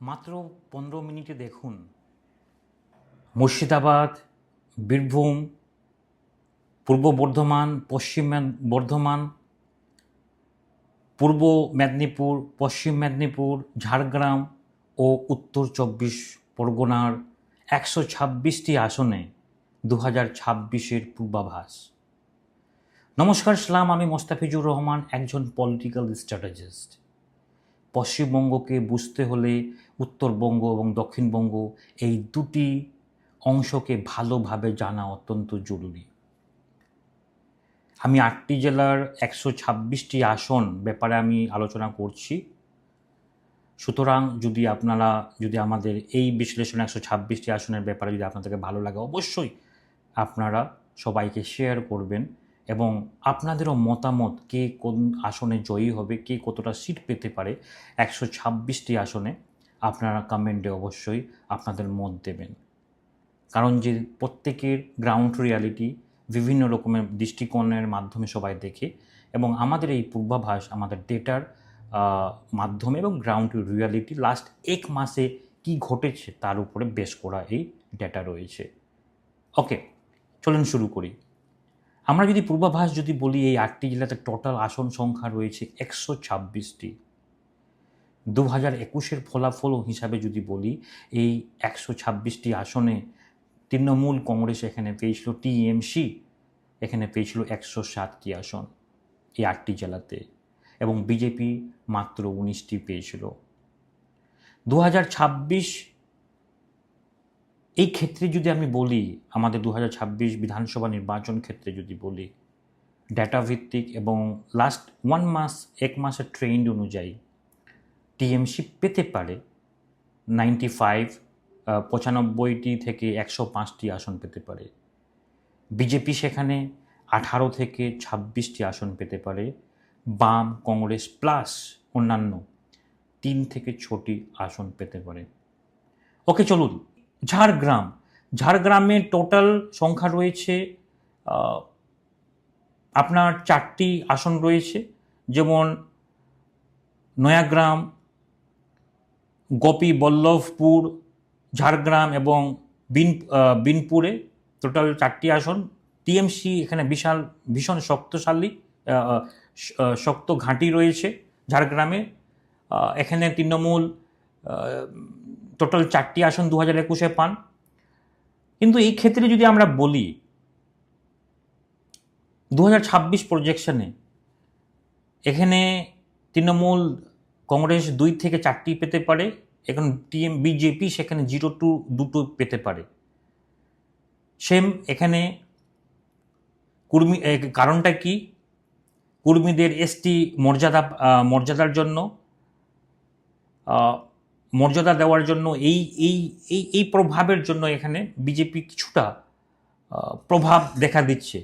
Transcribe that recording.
মাত্র 15 মিনিটে দেখুন মুর্শিদাবাদ, বীরভূম, পূর্ব বর্ধমান, পশ্চিম বর্ধমান, পূর্ব মেদিনীপুর, পশ্চিম মেদিনীপুর, ঝাড়গ্রাম ও উত্তর 24 পরগনার 126টি আসনে 2026-এর পূর্বাভাস। নমস্কার, সালাম। আমি মোস্তাফিজুর রহমান, একজন পলিটিক্যাল স্ট্র্যাটেজিস্ট। পশ্চিমবঙ্গকে বুঝতে হলে উত্তরবঙ্গ এবং দক্ষিণবঙ্গ এই দুটি অংশকে ভালোভাবে জানা অত্যন্ত জরুরি। আমি 8টি জেলার 126টি আসন ব্যাপারে আমি আলোচনা করছি। সুতরাং যদি আমাদের এই বিশ্লেষণ 126টি আসনের ব্যাপারে যদি আপনাদেরকে ভালো লাগে, অবশ্যই আপনারা সবাইকে শেয়ার করবেন এবং আপনাদেরও মতামত, কে কোন আসনে জয়ী হবে, কে কতটা সিট পেতে পারে 126টি আসনে, আপনারা কমেন্টে অবশ্যই আপনাদের মত দেবেন। কারণ যে প্রত্যেকের গ্রাউন্ড রিয়ালিটি বিভিন্ন রকমের দৃষ্টিকোণের মাধ্যমে সবাই দেখে এবং আমাদের এই পূর্বাভাস আমাদের ডেটার মাধ্যমে এবং গ্রাউন্ড রিয়ালিটি লাস্ট 1 মাসে কি ঘটেছে তার উপরে বেস করা এই ডেটা রয়েছে। ওকে, চলুন শুরু করি। আমরা যদি পূর্বাভাস বলি, এই 8টি জেলাতে টোটাল আসন সংখ্যা রয়েছে 126টি। 2021-এর ফলাফল হিসাবে যদি বলি, এই 126টি আসনে তৃণমূল কংগ্রেস এখানে পেয়েছিল, টিএমসি এখানে পেয়েছিল 107টি আসন এই 8টি জেলাতে, এবং বিজেপি মাত্র 19টি পেয়েছিল। 2026 এই ক্ষেত্রে যদি আমি বলি, আমাদের 2026 বিধানসভা নির্বাচন ক্ষেত্রে যদি বলি, ডেটা ভিত্তিক এবং লাস্ট 1 মাসের ট্রেন্ড অনুযায়ী টিএমসি পেতে পারে 95 থেকে 105টি আসন পেতে পারে। বিজেপি সেখানে 18 থেকে 26টি আসন পেতে পারে। বাম, কংগ্রেস প্লাস অন্যান্য 3 থেকে 6টি আসন পেতে পারে। ওকে, চলুন ঝাড়গ্রামের টোটাল সংখ্যা রয়েছে আপনার 4টি আসন রয়েছে, যেমন নয়াগ্রাম, গোপীবল্লভপুর, ঝাড়গ্রাম এবং বিনপুরে টোটাল 4টি আসন। টিএমসি এখানে ভীষণ শক্ত ঘাঁটি রয়েছে ঝাড়গ্রামে। এখানে তৃণমূল টোটাল 4টি আসন 2021-এ পান। কিন্তু এই ক্ষেত্রে যদি আমরা বলি 2026 প্রজেকশনে এখানে তৃণমূল কংগ্রেস 2 থেকে 4টি পেতে পারে, এখন বিজেপি সেখানে 0 to 2 পেতে পারে। সেম এখানে কারণটা কি? কর্মীদের এসটি মর্যাদার জন্য, মর্যাদা দেওয়ার জন্য, এই প্রভাবের জন্য এখানে বিজেপি কিছুটা প্রভাব দেখা দিচ্ছে।